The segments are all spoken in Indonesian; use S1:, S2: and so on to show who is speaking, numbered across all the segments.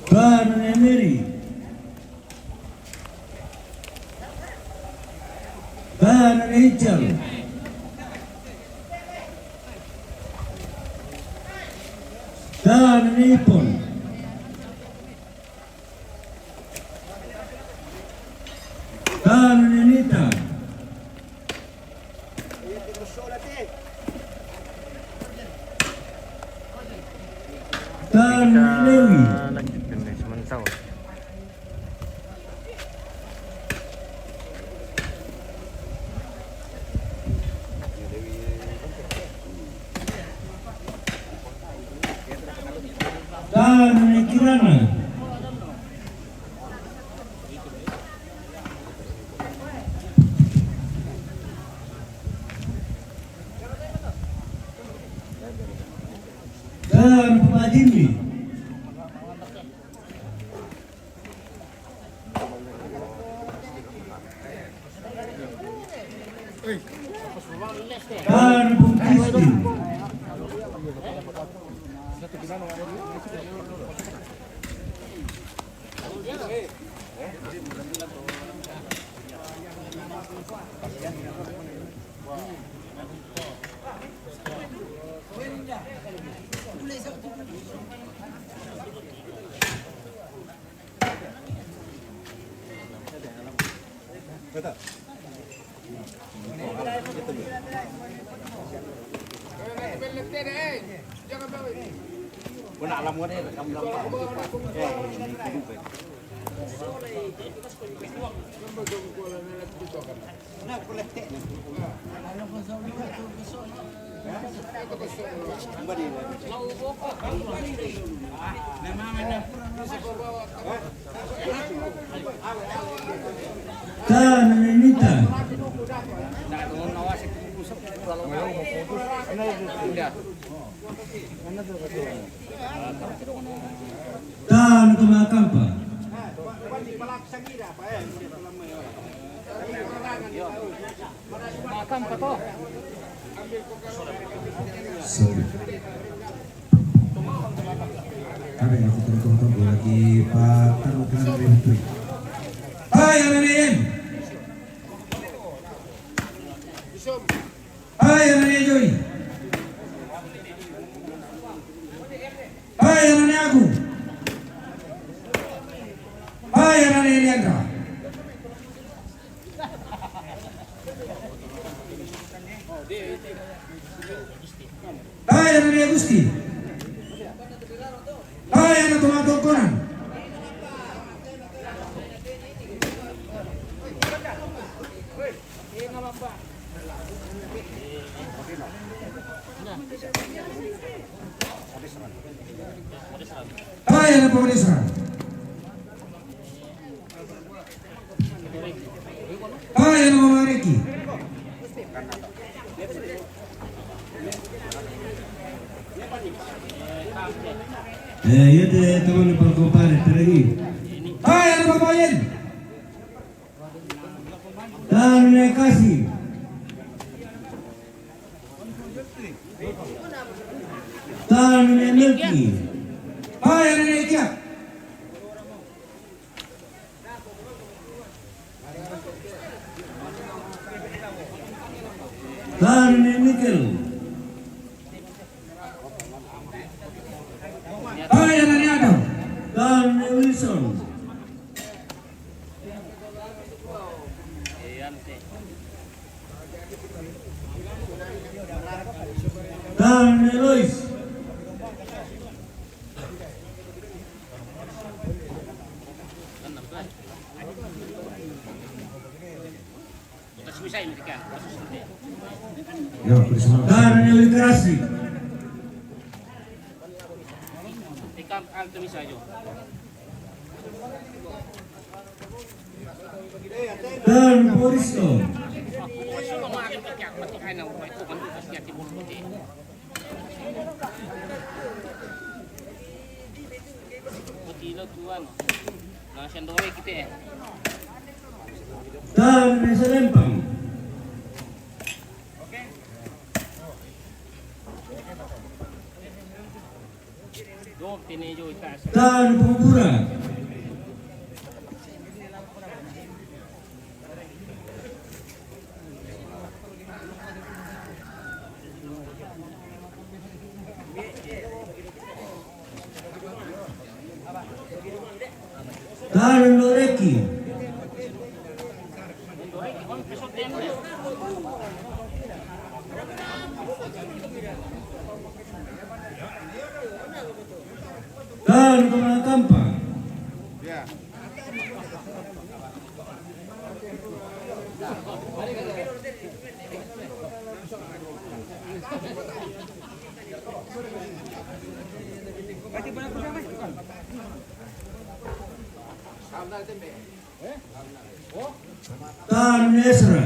S1: Dan Emery. Dan Rachel. Dan Nippon. Dan Nenita. Dan Lewi.
S2: Lanjutkan guys, mantap.
S1: Dan Kirana. Dan Pak Jimmy. Dan Bung Kristi. Dan Nenita. Dan Kumakampa. Sorry. Kami aku tertutup lagi patah dengan rindu. Hai Amin. Hai Amin Joy. Hai Amin aku. Hai Amin Eliandra. Hai Amin Agusti. Hai anak tomato koran. Hai anak pemerintah. Hai anak Mama Reki. Ya deh teman perkompare lagi. Hai anak Bapak Yen. Dan kasih. Dan Melki. Hai anak Eka. Dan Mikel. Hai anak Adam. Dan Wilson. Dan Elois. Dan Elikrasi. Dan Borisko. Dan Nesa Lempang. Tahan Pura. Tahan Loreki. Tahan Kemana Kampa. Tahan Nesra.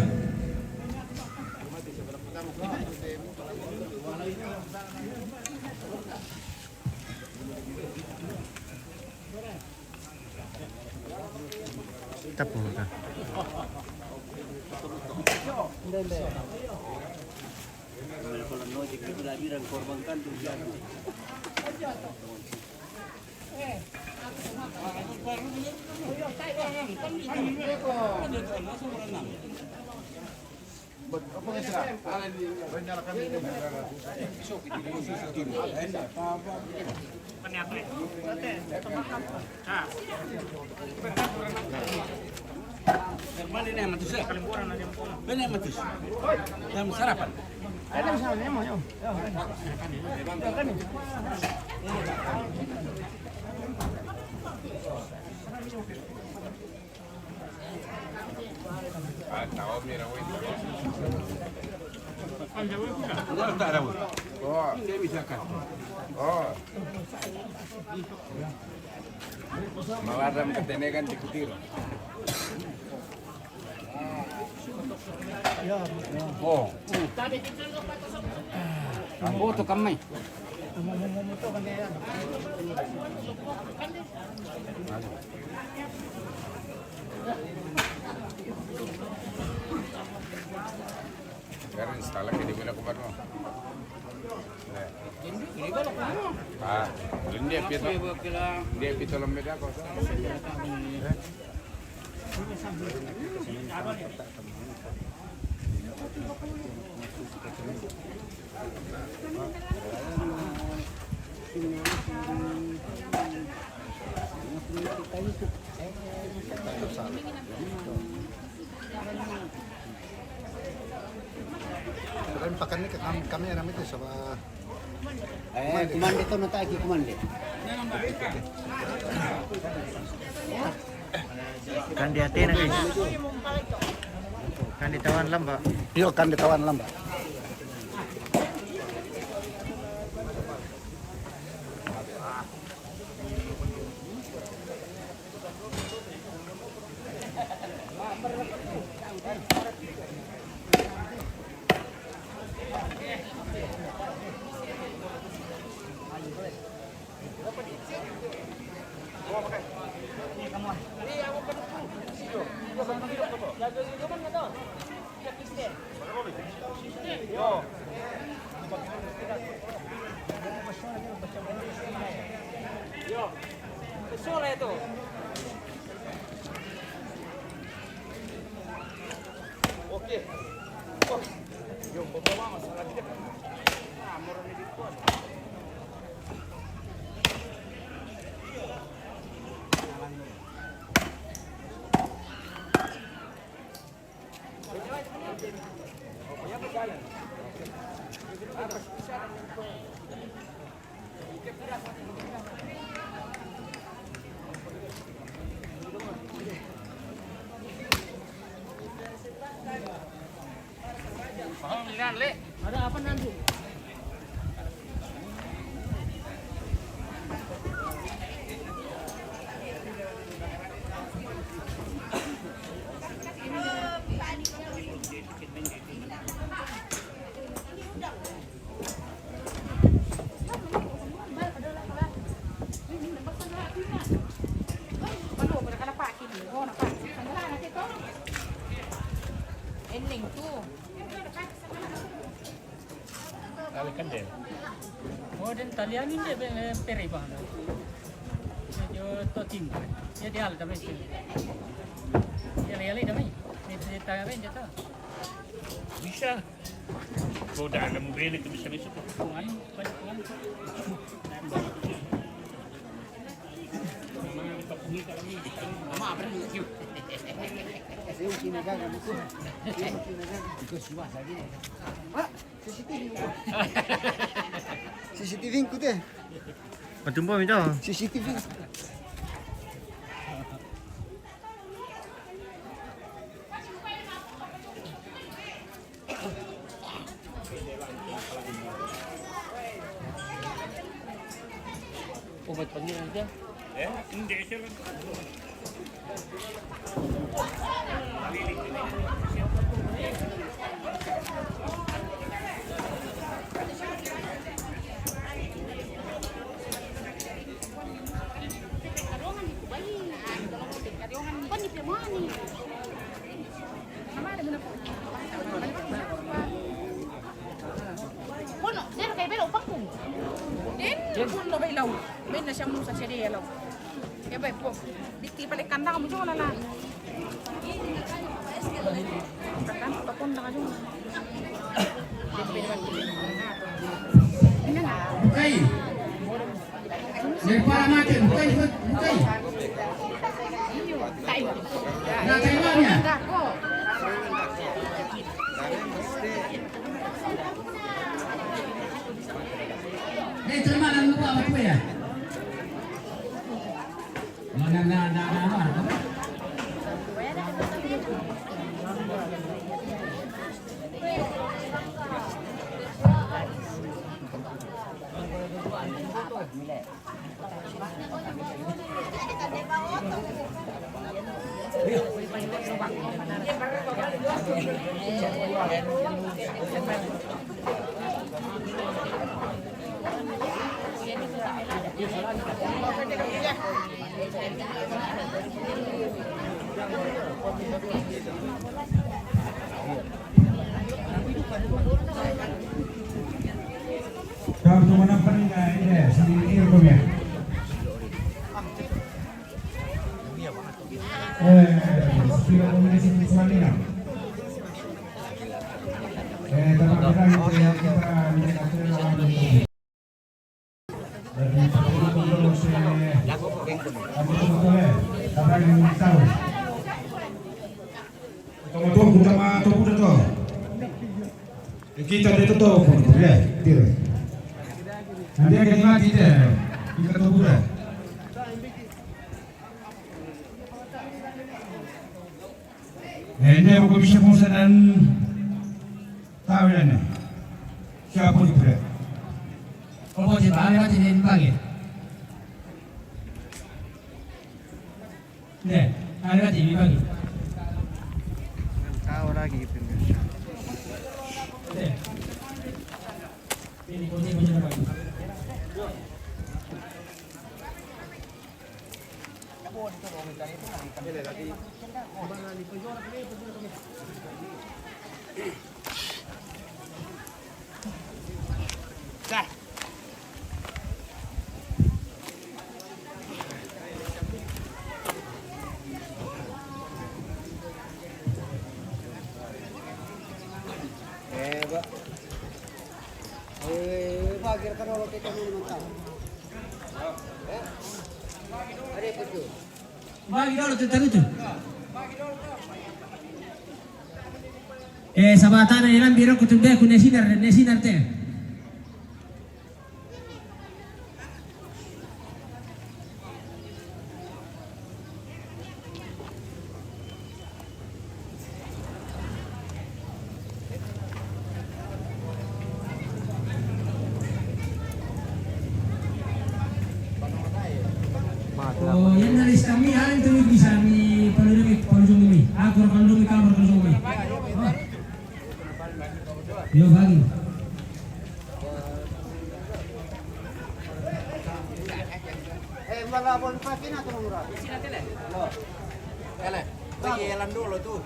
S2: Tapos ka.
S3: Sarapan. Mawaram ketenegan di kutir. Oh. Oh, to kamay. Karena instala que di mana kumar mo. Ah, hindi pito lang meda ko.
S4: Kami pakan ni kami aram itu sama.
S3: Kumande to na tayo kumande.
S2: Kandi hati na guys. Kandi tawan lang ba?
S4: Yo kan ditawan lamba.
S5: Ada apa nanti? Ending tuh.
S2: Kali kan deh.
S5: den talian ini peri bang. Yo to tim. Ya dia al tamai. Ya lele tamai. Ini tahu apa dia tahu.
S6: Bisa. Kau dah ada mobil itu bisa besok.
S5: Kuan, kuan. Mama apa ni?
S4: CCTV ko deh.
S2: Matumpo ito.
S4: CCTV.
S5: Obat panggilan dia.
S6: Hindi siya lang.
S7: Bueno, dia kayak belok pakung. Din pun lo bailaw. Ben na siya mo sa siya law. Ya baik po. Dikti balik kandang mo jung lala. Kan pakun na jung.
S1: Bukai. Lepas makan, bukai.
S7: Tayo.
S1: Nak Taiwannya?
S7: Enggak kok.
S1: Terima lang lupa apa ya? Mana apa? Kalau cuma nampak ini, sendiri hukum ya. Sudah komunikasi semuanya. Teman-teman kita kita itu tuh, ya, tidak. Nanti akan mati deh, kita tunggu deh. Ini aku bisa mengusahakan tahu ini. Siapa itu deh? Kalau kita ada di sini lagi. Deh, ada di sini lagi.
S2: Tahu lagi pemirsa.
S1: Ini kunci lagi. Bagi dulu terus. Sabatana ilang biro kutubnya ku nesinar teh. Oh, yang dari kami hari itu bisa mi pandemi. Aku pandemi kamu pandemi. Yo bagi.
S4: Malabon pa kina to mura.
S5: Sila tele.
S4: Ele. Bagi elan dulu tuh.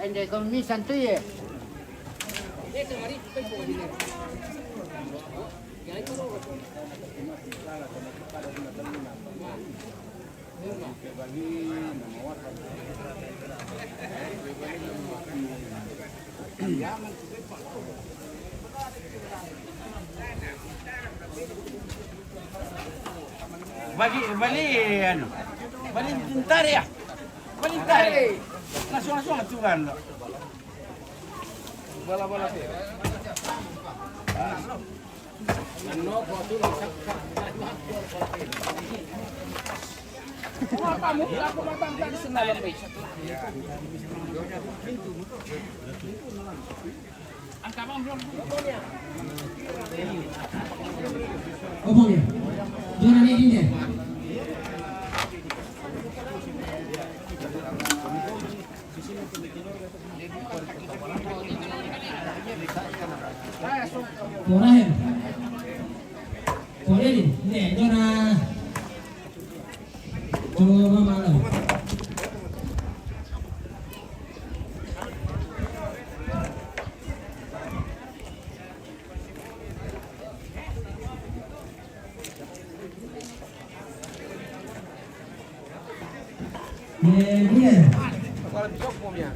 S4: Ende con mi santuye.
S1: Bali pintar ya. Bali pintar. Langsung aturan lo. Bola-bola sih.
S8: Omong ya. Jangan ini deh. Korahen. Korenin, nih, jangan. Coba malam. Bien.
S3: ¿Cuál es tu comida?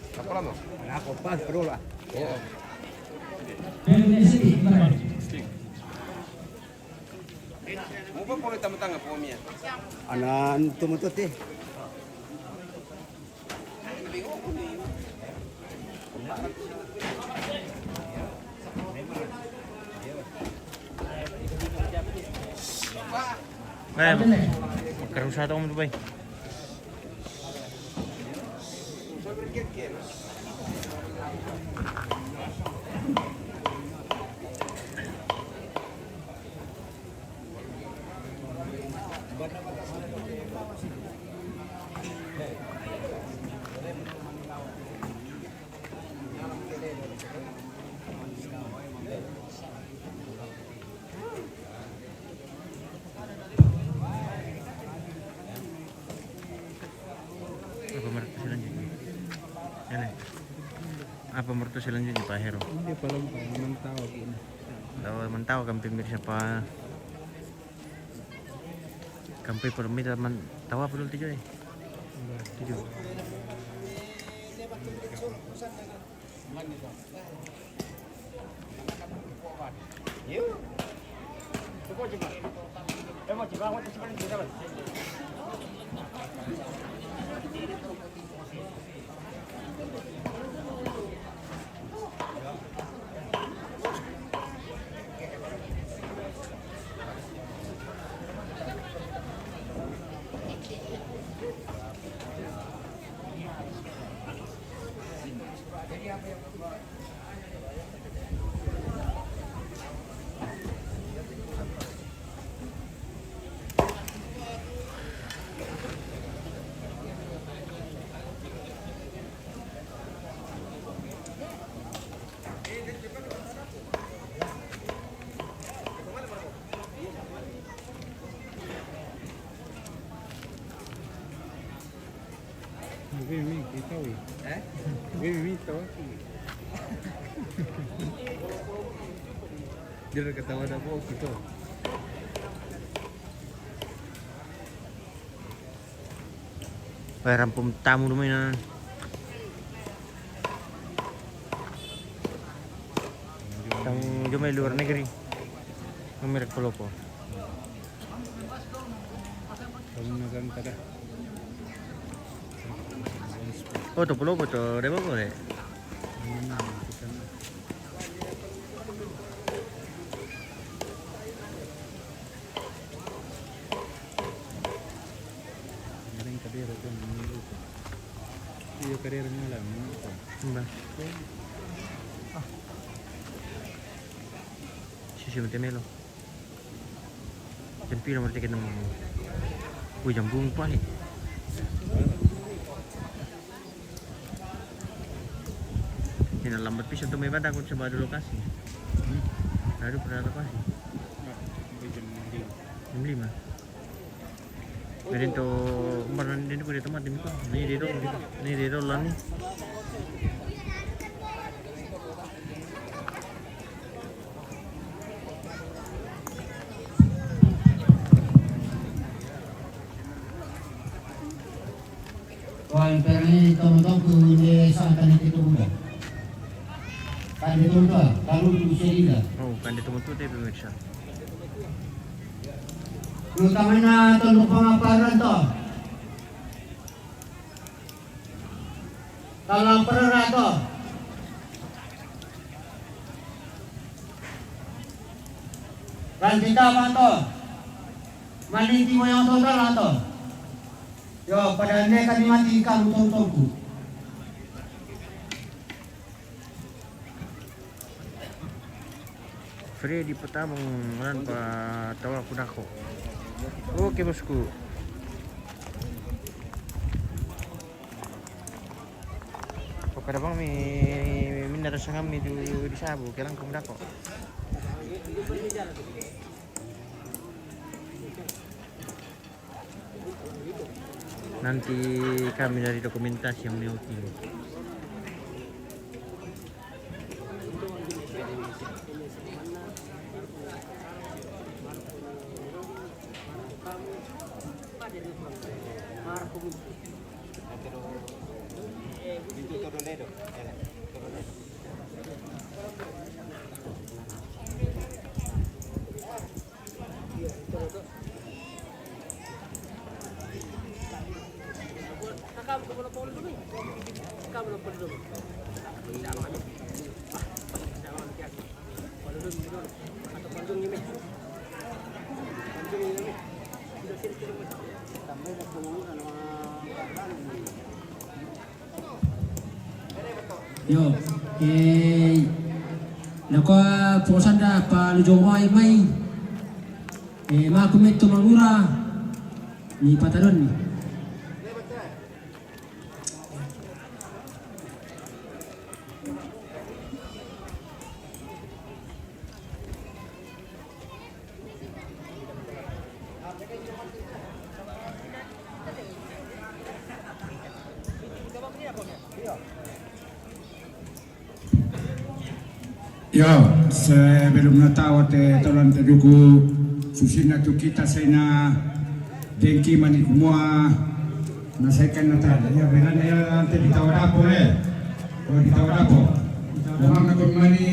S3: ¿Está hablando?
S8: Bien, sedih, mana?
S3: Mau apa tama-tama comida?
S4: Anan tumutut eh.
S2: Magkarusado ko mo ba? Apa mertu selanjutnya Pak Hero?
S9: Hindi pa lang pa naman tawag yun.
S2: Mantau kami pimir siapa kami permit man tawa perlu tujuh tujuh.
S9: Mimi, kita weh. Mimi tahu. Dia ketawa dah bawa kita.
S2: rampung tamu dulu mainan. Yang jumai luar negeri. Ngemirik peloko.
S9: Kamu nagan kada.
S2: Oh, tu peloko tu, dia bagus deh.
S9: Yang kada kan ini. Iya kada malam.
S2: Mbak. Sisi melo. Jampi nomor tiket nomor. Wih, jambung pa nih. Ini lambat pisau tuh memang takut coba dulu lokasi. Lalu pernah lokasi. Jam 5. Jadi tuh kemarin ini gue di tempat ini kok. Ini di dolan nih.
S8: Wah, perni tong-tong ku ni sa kan itu muda. Kan itu muda, kalau tu serida.
S2: Oh, kan ditunggu tuh pemirsa.
S8: Utamanya tong pengaparan to. Kalau perera to. Ranjita apa to? Malinti mo yang total to. Yo, pada anda kan mati kamu tong-tongku.
S2: Freddy Petamong man pa tawa ko nako. Oke bosku. Oke bang minta rasa kami di sabu kailang ko nako. Nanti kami dari dokumentasi yang mewakili.
S8: Yo, nako posanda pa lujomoi mai. Ma kumit tumangura ni pataron ni.
S1: Yo, sebelum natawat tolong teduku susina tu kita sena dengki mani kumua nasaikan natal. Ya benar ya nanti ditawar apa Oh ditawar apa? Orang nak mani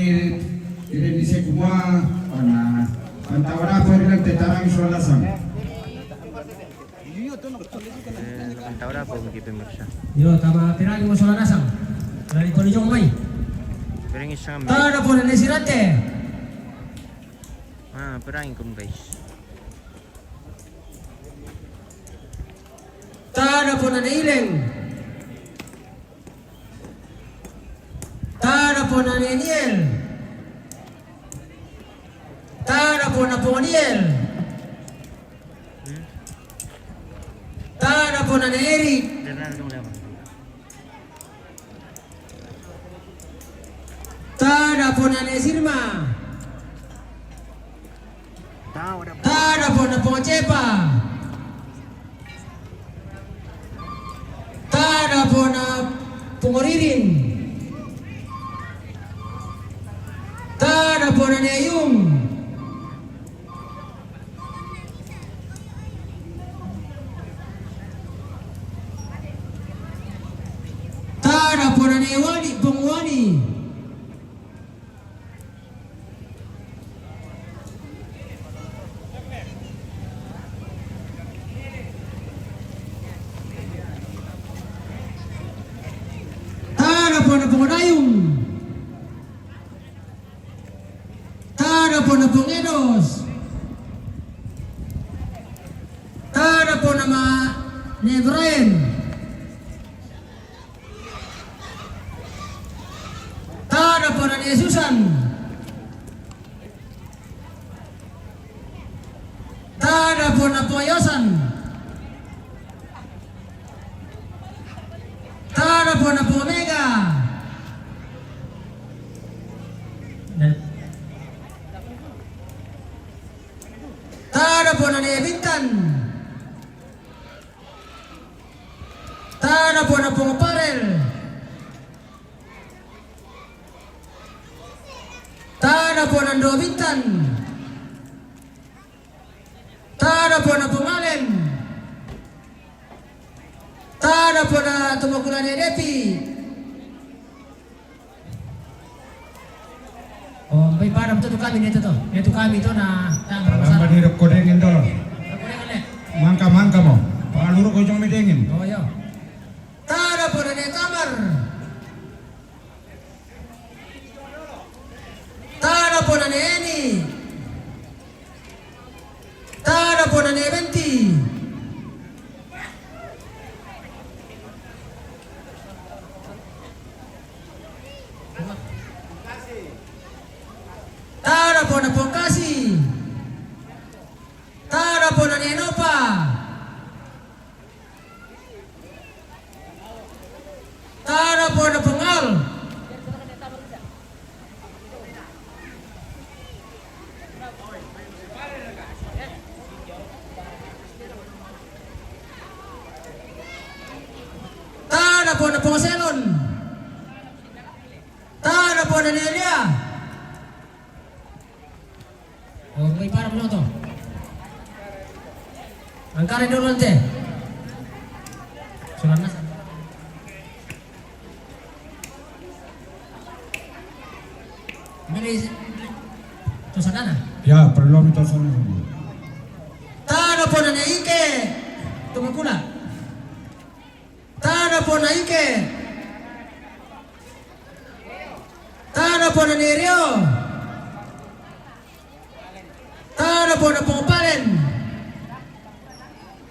S1: ini di semua ana antawar apa nanti tarang solasam.
S2: Tahu dah apa mungkin pemirsa.
S8: Yo, tama piragi mo sola nasang. Dari ko lujomoi.
S2: Perang isang
S8: Tada po na sirate.
S2: perang kum guys.
S8: Tada po na ileng. Tada po na Niel. Tada po na Poniel. Tada po na Eric. Tada po na Sirma. Tada po na Ponchepa. Tada po na Pumoririn. Tada po na Neyung. Ewani Bongwani. Tara po na Pongdayong. Tara po na Pongedos. Tara po na Nebren. Tara po na Yesusan. Tara po na Poyosan. Tara po na Omega. Tara po na Nebintan. Tara po na Pungaparel. Tara po na Dobintan. Tara po na Pumalen. Tara po na Tumakulan Edepi. Oh, may parang to kami nito to. Ito kami to na
S1: Alam hirap ko dingin to. Mangka mo. Pangaluro ko yung midingin.
S8: Oh, yo. Tara po na Kamar. Tara po na Eni. Tara po na Eventi. Tara po na Pongkasi. Tara po na Enopa. Tara po na Pungal. Tara po na Pongaselon. Tara po na Nelia. Oh, may para mo to. Ang kare dulu nanti. Surat nas. Mili to sana.
S1: Ya, perlu itu sana.
S8: Tara po na Ike. Tumakula. Tara po na Ike. Tara po na Nerio. Tara po na Pongpalen.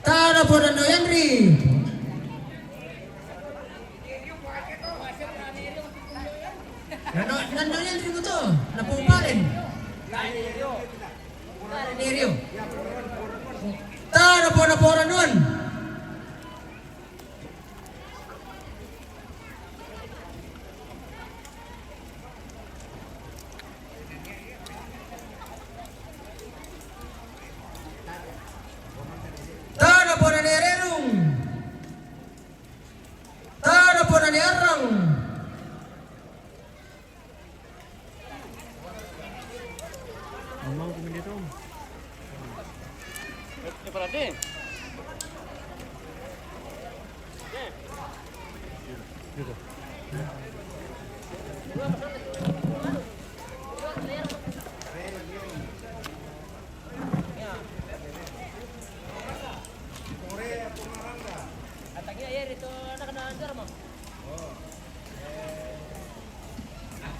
S8: Tara po na Noyandri. Noyandri mo to. Na Pongpalen. Nerio. Tara po na Poranon. Tara po na Nererong. Tara po na Nerang.
S2: Mau kami dito.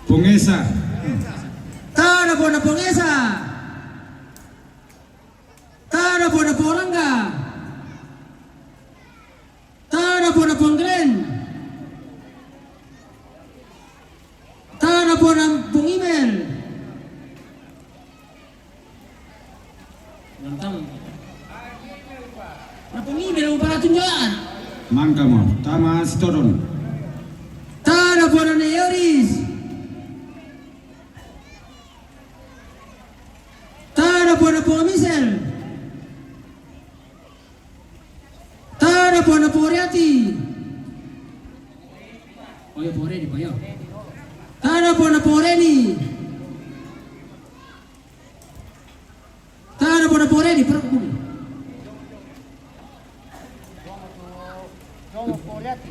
S1: Pungesa.
S8: Tara po na Pongesa. Tara po na Poranga. Tara po na Ponggren. Tara po na Pungimel. Na Pungimel ang para tunjaan.
S1: Mangka mo. Tama Storon.
S8: Tara po na Neoris. Tara po na Pungamisel. Tara po na Poriati. Oyo Poreni po yo. Tara po na Poreni. Tara po na Poreni.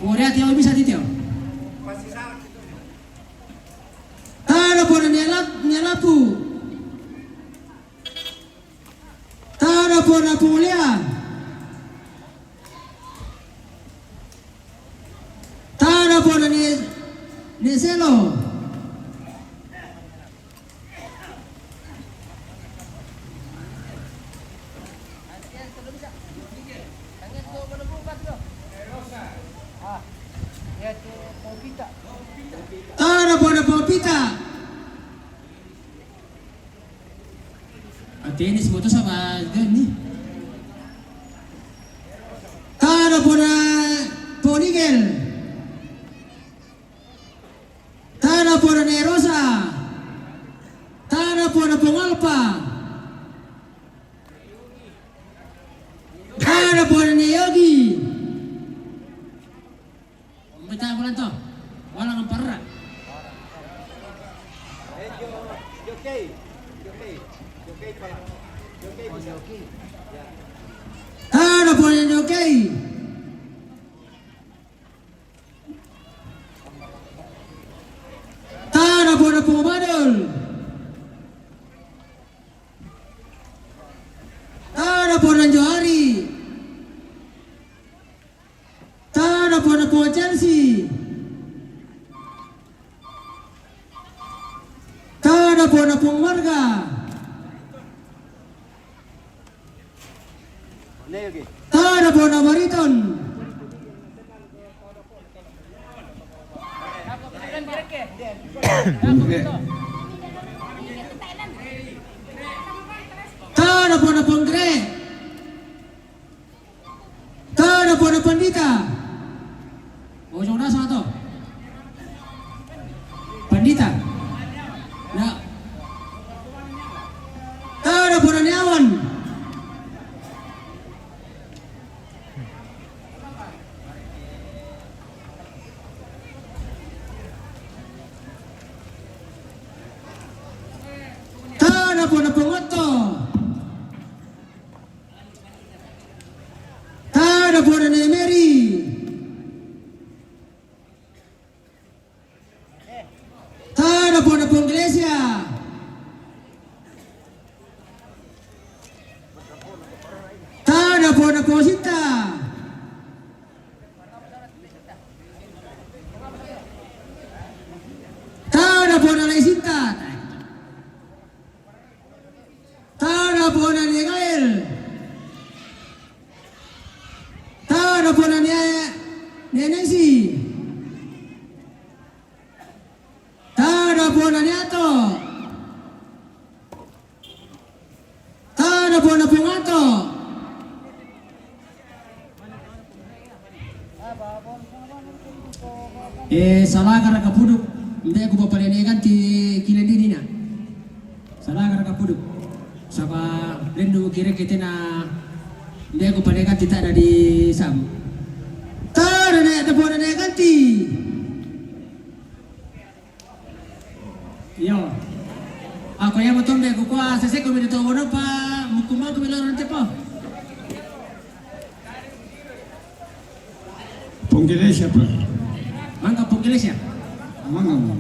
S8: Poriati ang bisa dito. po na Puglia. Tara po na ni Selo. Tara po na Paupita. Tenis mo to sama gani. Tara po na Ponigel. Tara po na Nerosa. Tara po na Pungalpa. Tara po na Yogi. Bitaw ko lang to. Walang ang para. Tara po na Yogi. Tara po na Pumadol. Tara po na Johari. Tara po na po Chelsea. Tara po na pong Marga. Tara po na Mariton. Tara po na Pongre. Tara po na Pandita. Ujung na sa to. Pandita. Ya. Tara po na Niawan. Tara po na Pungoto. Tara po na Mary. Tara po na pong Iglesia. Tara po na po Sinta. Tara po na Sinta. Tara po na ni Gael. Tara po na ni Nancy. Tara po na niyato. Tara po na pungato. Salaga ra kapuduk. Hindi ako papalinigan ti kilendini na. Salaga ra kapuduk. Sama rindu kira kita na hindi ako panigan ti ada di Sam. Tara na po na ganti. Yo. Ako yang betul deh, aku kuah sesek kau minta orang pa, mukumal kau bilang nanti pa.
S1: Ponggelesya pa.
S8: Mangga Ponggelesya.
S1: Mangga mo.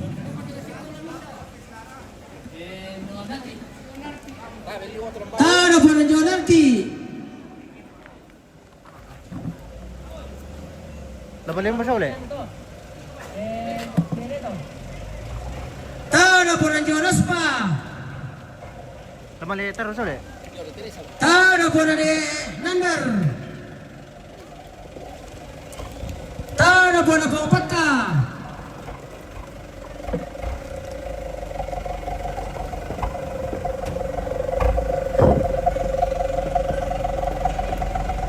S8: Tara po ng Jonarti.
S2: Labalin mo siya ulit.
S8: Tara po ng Jonas pa.
S2: Lamali terus ulit.
S8: Tara po na ni Nander. Tara po na paupat ka.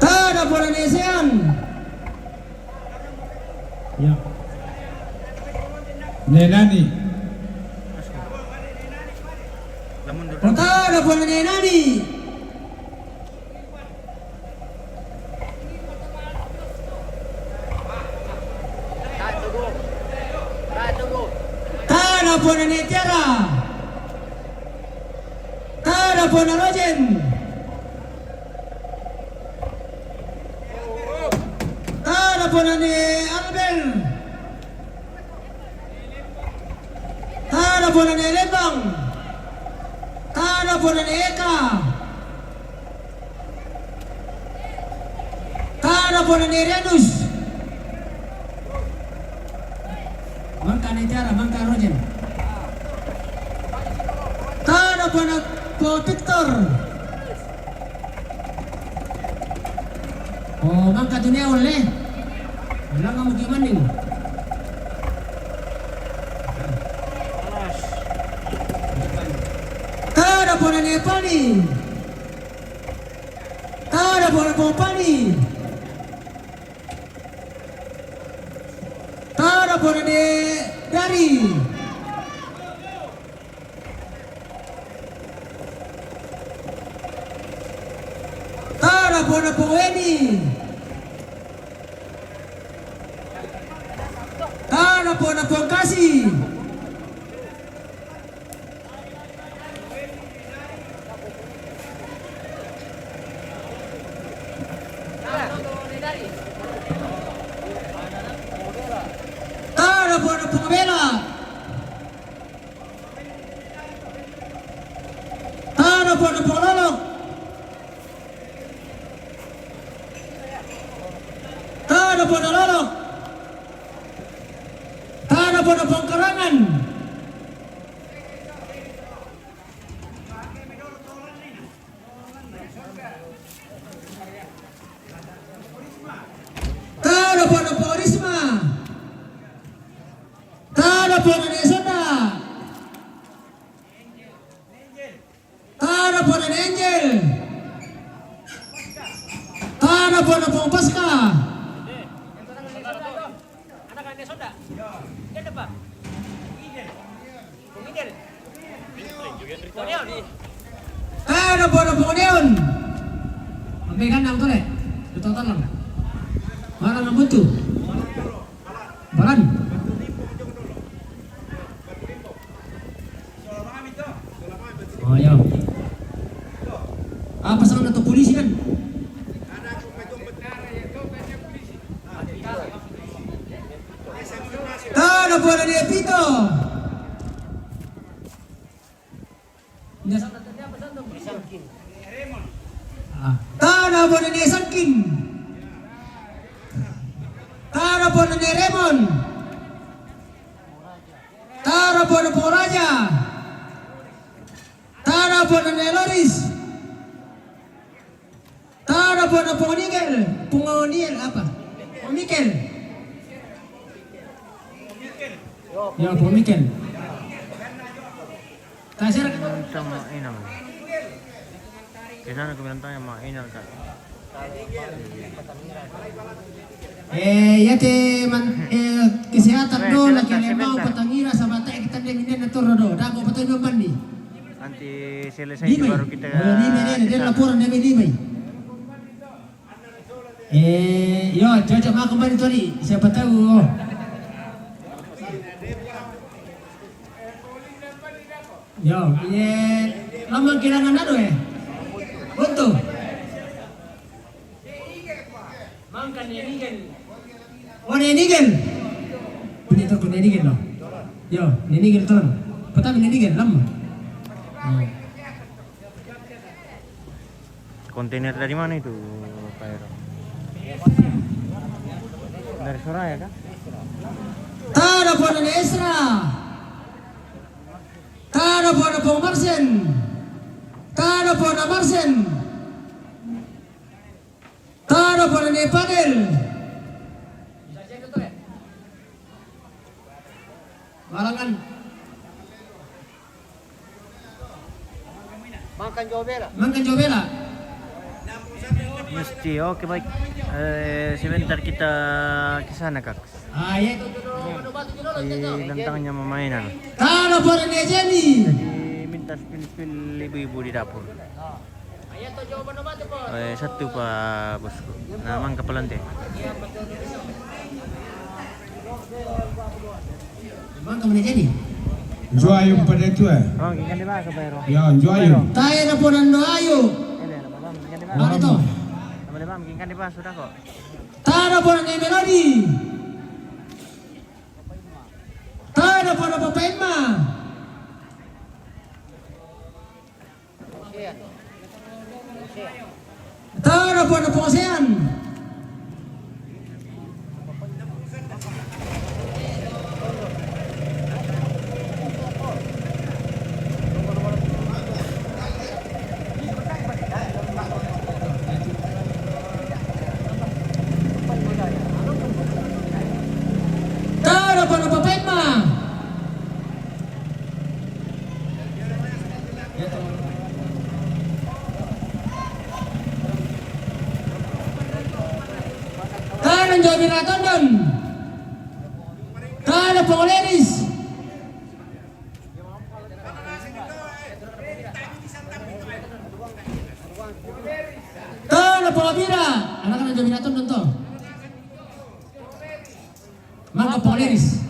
S8: Tara po na ni Sian.
S1: Ya. Nenani.
S2: Lamun dulu.
S8: Tara po na ni Nani. Tara po na ni Tiara. Tara po na Rojen. Tara po na ni Albel. Tara po na ni Lebang. Tara po na ni Eka. Tada po na ni Renus. Mangka na Tiara, mangka Rogen. Tada po na po Victor. Oh, mangka dunia oleh. Wala nga magimaning. Tada po na ni Pani. Tada po na po Pani. Tada po na ni Dari. Tada po na po Weni. Tada po na po Kasi. Tada po na po Bela. Tada po na po Lolok. Tada po na Lolok. Tada po na po Karangan. Tada po na po Risma. Tada po na ni Sonda. Tada po na ni Angel. Tada po na po Pasca. Tada po na po Neon. Magbigyan na ito eh. Ito lang. Marang ang buntu. Baran. Oh, ya. Apa sama na to polisi kan? Tada po na ni Pito. Tada po na ni Sankin. Tada po na ni Raymond. Tada po na po Raja. Tada po na ni Loris. Tada po na po Nigel. Pungoniel apa? O Mikel. Ya po Mikel. Kasir
S2: Minta mainal. Kailangan ko minta yung mainal ka.
S8: Yate man kesehatan do lagi lemau Patangira sama tak kita dia na turno do. Dago patuloy man ni.
S2: Nanti selesai
S8: Limay.
S2: baru kita
S8: Dia laporan dari Limay. Yo, coba mau kembali tadi. Siapa tahu. Yo, lama kehilangan ado Betul. Mangkan ni Nigel. Oh, ni Nigel. Punya tu ni Nigel lo. Yo, ni Nigel tu. Patah ni Nigel lama.
S2: Kontainer dari mana itu, Pak Ero? Dari Soraya kah?
S8: Tada po na ni Ezra. Tada po na po Marcen. Tada po na Marcen. Tada po na ni Padel. Malangan.
S4: Makan Jobela.
S8: Mangkan Jobela.
S2: Mesti, oke baik. Sebentar kita ke sana, Kak.
S8: Ya itu
S2: Di lantangnya memainan.
S8: Tada po na ni Jenny.
S2: Jadi minta spill-spill ibu-ibu di dapur. Satu Pak Bosku. Nah, Mang Kapalante.
S8: Mangkan ni Jenny.
S1: Njoo ayun pada itu
S2: Oh, ikan di bawah, Pak Ero.
S1: Ya, njoo ayun.
S8: Tayo na po ng Noayo.
S2: Ikan di
S8: Ano to?
S2: Nama di bawah, ikan di bawah sudah kok.
S8: Tada po na ni Melody. Tada po na po Paima. Tada po na po Ocean. Jomira Tondon. Tada Pongoleris. Tada Pongabira. Anak-anak Jomira Tondon to. Mangga Pongoleris.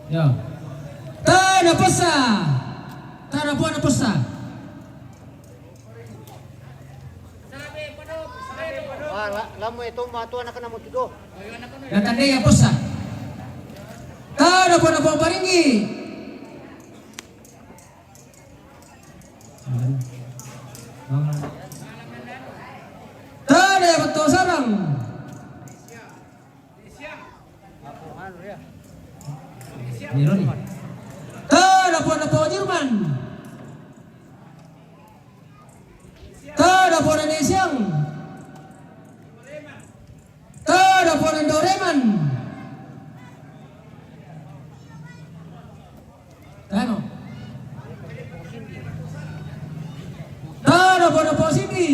S8: Yo. Tada Posa. Tada Buana Posa.
S4: Lamu itu matu anak kena mau tidur.
S8: Datang dia Posa. Tada Buana Paringgi. Tada Betul Sarang. Nironi. Tada Buana Jerman. Tada Buana Nesiang. Tada Buana Doreman. Tano. Tada Buana Positi.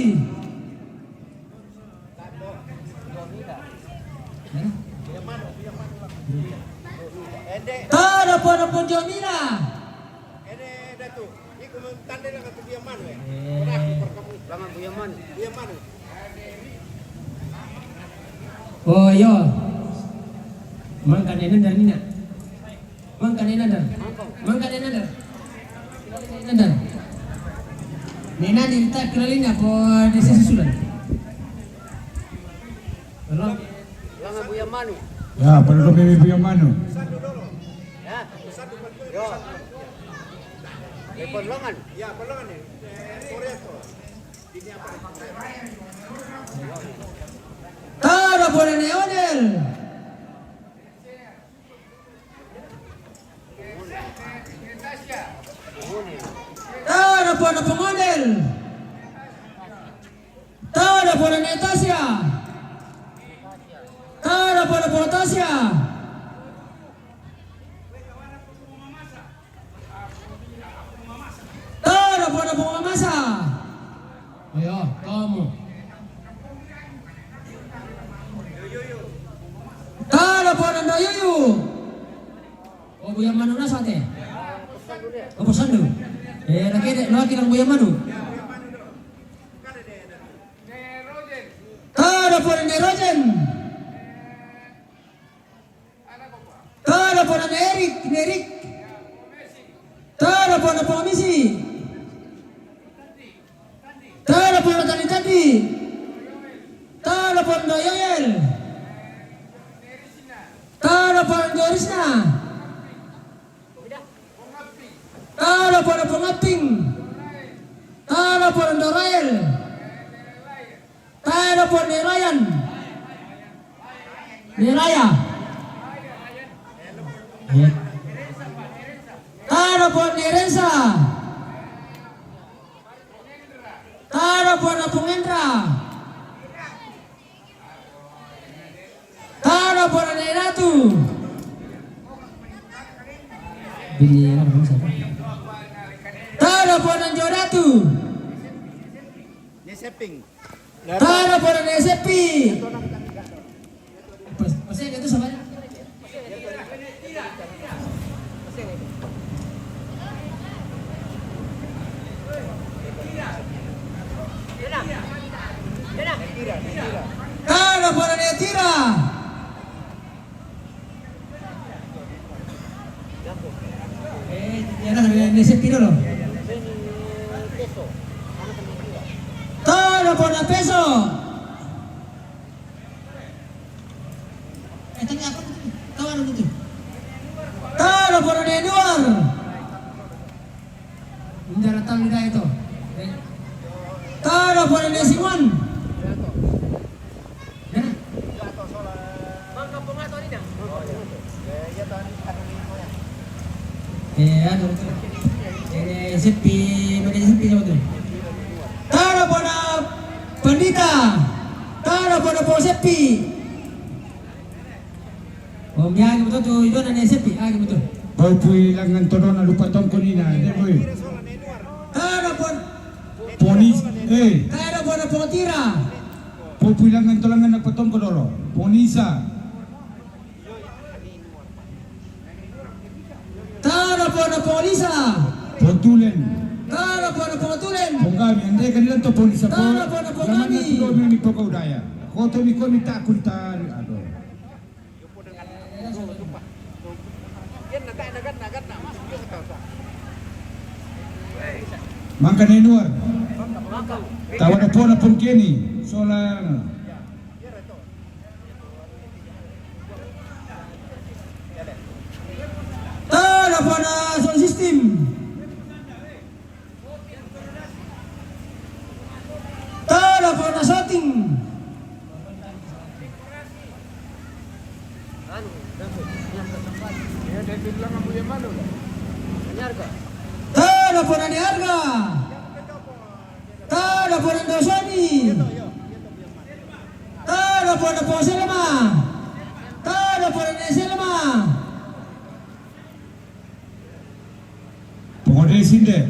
S8: Tada Buana Ponjomina. Oh yo, mangkanenan dan nina, mangkanenan dan, nina dinta kelalinya po desa susulan. Belum.
S4: Langan Buya Manu.
S1: Ya, perlu bibi yang mana?
S4: Ya. Yo. Perlongan. Ya, perlongan ni.
S8: Tada Buana Neonel. Tada Buana Pengonel. Tada Buana Netasia. Tada Buana Potasia. Tada Buana Pengomasa. Ayo, kamu. Tada Buana Doyoyu. Oh, Buya Manu na sate. Oh, Posandu. Laki lang Buya Manu. Tada Buana Nerojen. Tada Buana Nerik. Tada Buana Pomisi. Tada Buana Tadi. Tada Buana Doyoyel. Tada Buana Dorisna. Tada Buana Pengaping. Tada Buana Dorael. Tada Buana Nerayan. Neraya. Tada Buana Nerensa. Tada Buana Pengendra. Tada Buana Neratu. Tada Buana Jodatu.
S4: Neseping.
S8: Tada Buana Nesepi. Pasal itu sama. Tada Buana Netira. Ya kan Nesepi dulu. Tada Buana Peso. Tanya apa? Tahu itu. Tada Buana Neduar. Mendaratan lidah itu. Tada Buana Nesiman. Ano ito? Sepi, mana sepi sama tu? Tada Buana Pandita. Tada Buana Posepi. Oh, biar betul tu itu nanya sepi, betul.
S1: Boy pui langan tono na lupa tom konina, de boy.
S8: Tada Buana
S1: Poni Ponis,
S8: Tayo po na Pongtira.
S1: pupulangan tulangan nagpatong ko dolo. Ponisa,
S8: Tayo po na Polisa.
S1: Pontulen,
S8: Tayo po na Pontulen.
S1: Pongami, hindi kanilang to Ponisa po.
S8: Tara po na Pongami.
S1: Laman na tulo ni Pagkaudaya. Koto ni ko ni takunta, ano. Mangka na inuar. Tawa na po na Pongkeni. Solang.
S8: Tayo po na sound system. Tayo po na shooting. Tayo po na Niarga. Tayo po na Dosoni. Tayo po na Selma. Tayo po na Selma.
S1: Pengodesin deh.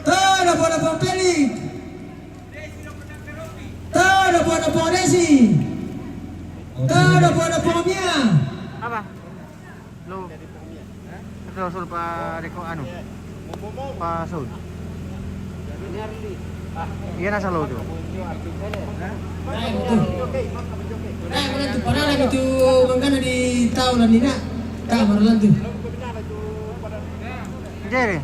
S8: Tayo po na Pompelik. Tayo po na Pondesi. Tayo po na Pomia.
S2: Apa? Lo Ito sul pa Reko ano? Pa sul. Iya nasa lo tuh.
S8: Padahal itu mangkana di taulan nina. Kamar lantu.
S2: Jere.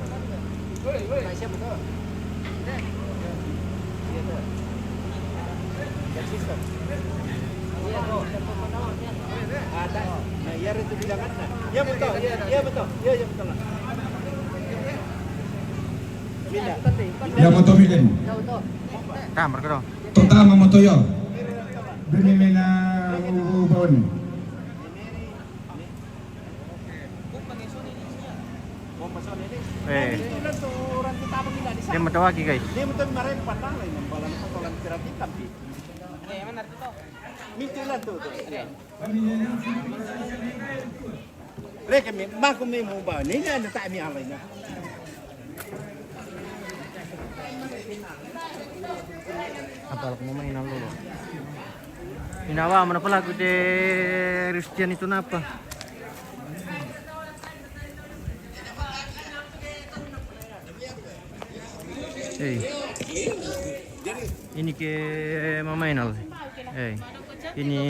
S4: Ya betul. Ya betul. Ya betul.
S1: Yang moto milen.
S2: Kamar ko.
S1: Totama moto yo. Bini na ubon.
S2: Dia matawagi guys.
S4: Dia betul kemarin patah lah yang balan kotoran terapi tapi. Mana tu? Mitilah tu. Lek mi bago mi mo ba? Ni na tak mi alay na.
S2: Apal ko main ang lolo. Hinawa mo na pala ko de Christian itu napa? Ini ke Mama Enal. Ini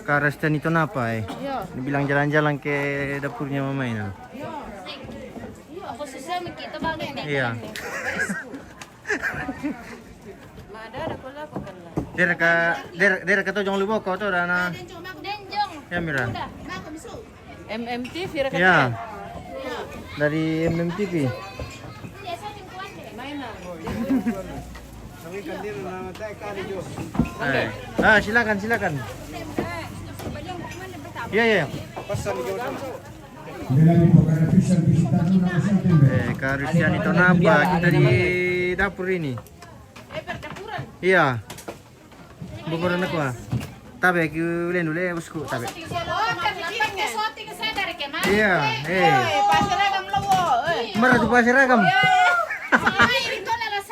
S2: Christian itu napa? Dibilang jalan-jalan ke dapurnya Mama Enal.
S7: Kita bagai nih.
S2: Iya. Dera ka to jong lubo ko to dana. Ya Mira.
S7: MMTV
S2: Ya. Dari MMTV. Silakan. Iya. Christian itu napa? Kita di dapur ini. Iya. Bukuran ako Tabe ki ulen bosku tabe. Iya,
S7: Pasiragam lawo.
S2: Mara tu pasiragam.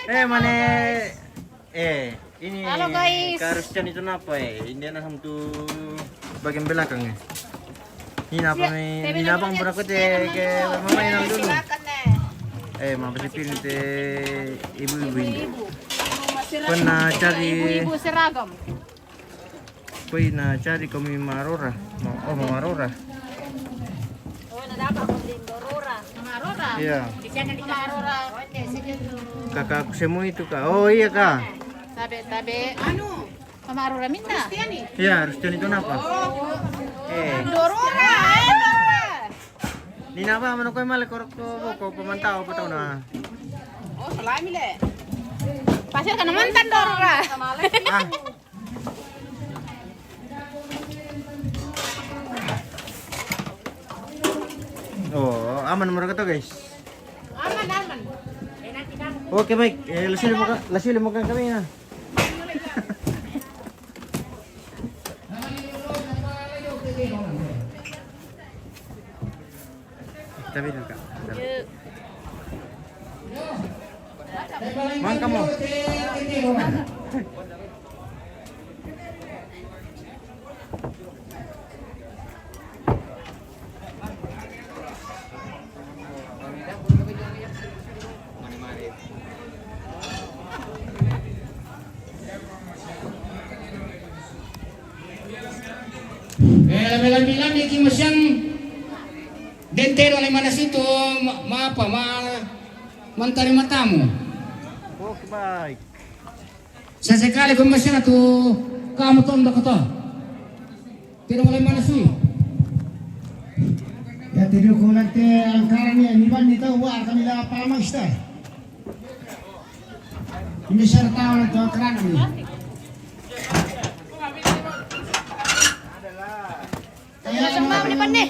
S2: Mane ini
S7: Halo, guys.
S2: Christian itu napa Ini na tu bagian belakang Ini apa ini abang pernah ke Mama Enal dulu. Mama sipil te ibu-ibu ini. Pernah cari
S7: ibu seragam.
S2: Pernah cari kami Marora. Mama Marora.
S7: Oh, nadapat ko din Dorora. Marora.
S2: Iya.
S7: Di sana di Marora.
S2: Kakakku semua itu kak. Oh iya kak.
S7: Tabe. Anu? Marora minta. Kristiani.
S2: Iya, Christian itu napa?
S7: Dorora.
S2: Ni napa mano ko male korok ko pemantau pa taw na.
S7: Oh, salami le. Pasir ka naman tan Dorora.
S2: Oh, aman mereka to guys.
S7: Aman.
S2: Oke baik, lasili mo kami na. Tapi dulu kak. Mangka mo.
S8: Bilang-bilang di kimasyang dentero na manas ito, mantari matamu.
S2: Oke, baik.
S8: Sesekali kumasya na to, kamu tondo ko to. Pero wala manas ito.
S1: Ya tidur ko nanti angkaran niya, niban nito, war kami lang palamang ista. Hindi siya tao na to, angkaran niya.
S7: Sama ni pandai.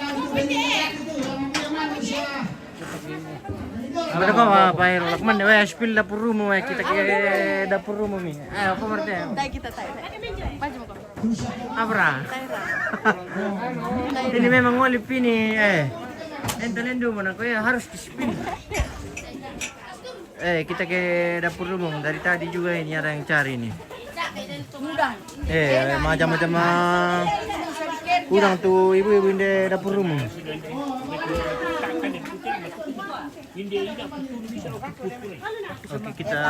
S2: Ada apa Pak Heru? Lakman deh, spill dapur rumah, kita ke dapur rumah mi. Apa berarti?
S7: Tai kita tai. Maju kau.
S2: Abra. Ini memang olip ini, enten mana kau ya harus di spill. Kita ke dapur rumah. Dari tadi juga ini ada yang cari ini.
S7: Mudah.
S2: Macam-macam kurang tuh ibu-ibu di dapur rumah. Oke, kita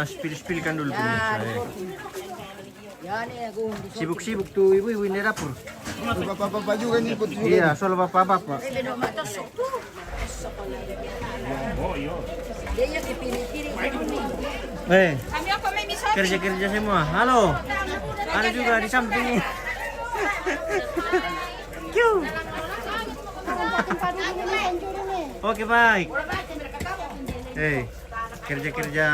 S2: spill-spillkan dulu pemirsa. Sibuk-sibuk tuh ibu-ibu di dapur.
S3: Bapak-bapak juga nih ikut juga.
S2: Iya, soal bapak-bapak.
S7: Kami apa mai bisa?
S2: Kerja-kerja semua. Halo. Ada juga di samping. Oke, baik. Kerja-kerja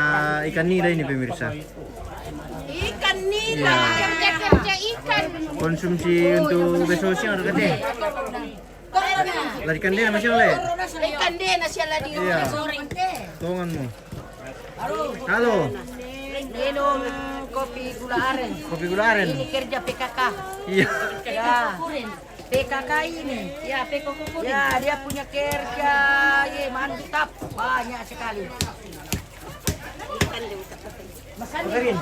S2: ikan nila ini pemirsa.
S7: Ikan nila, kerja-kerja ikan.
S2: Konsumsi untuk besok siang ada kate. Lari ikan dia masih oleh.
S7: Ikan dia nasi ala di rumah sore.
S2: Tonganmu. Halo.
S7: Minum kopi gula aren.
S2: Kopi gula aren.
S7: Ini kerja PKK.
S2: Iya.
S7: Ya. PKK ini. Ya, PKK. Ya, dia punya kerja. Ye, mantap. Banyak sekali.
S2: Karin.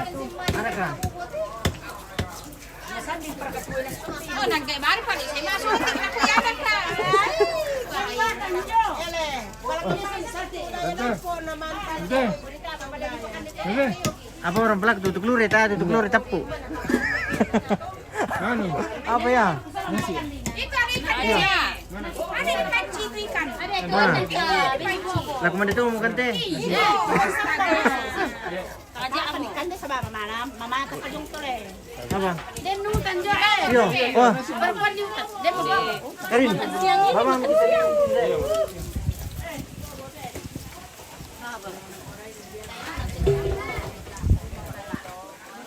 S2: Ada kah?
S7: Oh, nangkay mari pa ni saya masuk aku ya ada kah.
S2: Apa orang pelak tutup luri tapu. Apa ya?
S7: Ikan ya. Ada di panci itu ikan.
S2: Mana? Lah kemana itu mau kante?
S7: Aja apa ikan deh sama mama ke kajong tole.
S2: Apa?
S7: Den nu kan jo.
S2: Yo, wah.
S7: Perempuan di utak. Den mau bawa.
S2: Karin. Mama.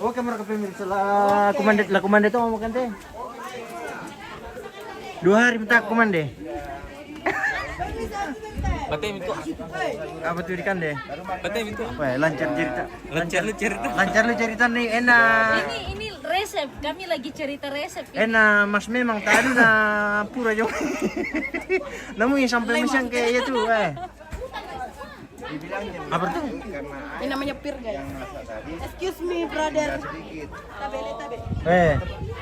S2: Oke, mereka pemirsa lah komande itu mau kante. 2 hari minta komande.
S4: Batem itu.
S2: Apa tuh ikan deh?
S4: Batem itu.
S2: Wah, lancar cerita.
S4: Lancar
S2: Lancar cerita nih, enak.
S7: Ini resep. Kami lagi cerita resep.
S2: Enak, mas memang tadi na pura jo. Namun yang sampai misang kayak itu, Apa tuh?
S7: Ini namanya pir guys. Excuse me brother. Tabe.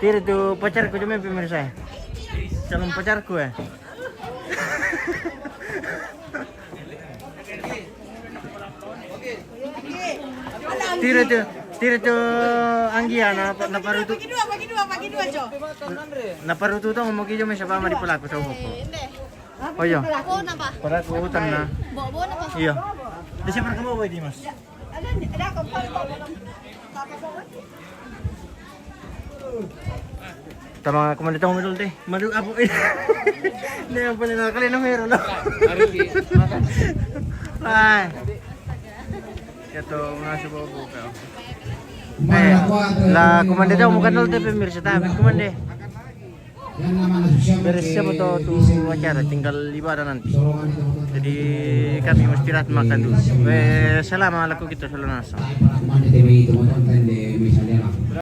S2: Tiri tuh pacarku cuma pemirsa. Calon pacarku Tiri tuh Anggia na parutu.
S7: Bagi dua, Jo.
S2: Na parutu to mo kiyo may siya di pala ko sa upo. Oh iya. Para ko utan na.
S7: Bawa na pa.
S2: Iya. Di siya kamu boy Dimas.
S7: Ada ako pa.
S2: Tama ko man dito umidol te. Madu apo. Hindi ang pala nakali na meron na. Ay. Ito mga subo ka. Lah kumande daw mo kanol te pemirsa tabi kumande. Beres siapa tuh acara tinggal ibadah nanti. Jadi kami mau istirahat makan dulu. Selama laku kita selalu nasa.